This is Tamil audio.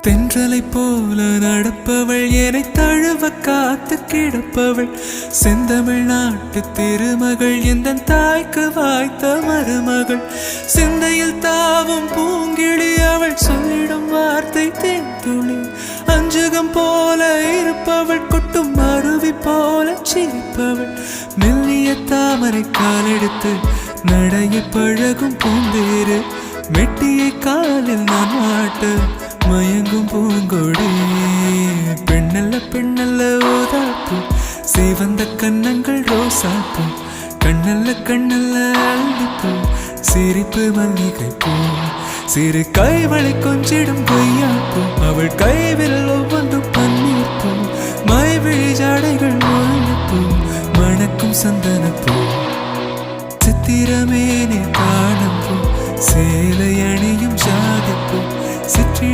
தென்றலை போல நடப்பவள் என்னை தழுவ காத்து கிடப்பவள் செந்தமிழ் நாட்டு திருமகள் எந்த தாய்க்கு வாய்த்த மருமகள் சிந்தையில் தாவும் பூங்கிழி அவள் சொல்லிடும் வார்த்தை தேன்துளி அஞ்சுகம் போல இருப்பவள் கொட்டும் அருவி போல சிரிப்பவள் மெல்லிய தாமரை காலெடுத்து நடைய பழகும் பூந்தேறு மெட்டியை காலில் நான் மாட்ட மயங்கும் பூங்கொடி பெண்ணல்ல பெண்ணல்ல ஓதாப்பு சிவந்த கண்ணங்கள் ரோசாப்பு கண்ணல்ல கண்ணல்ல அள்ளிப்பூ சிரிப்பு மல்லிகை பூ சிறு கைவளை கொஞ்சிடும் பொய்யாப்பு அவள் கைவில் ஒவ்வொன்றும் பன்னீர் பூ மைவிழி ஜாடைகள் முள்ளுப்பூ மணக்கும் சந்தனப்பூ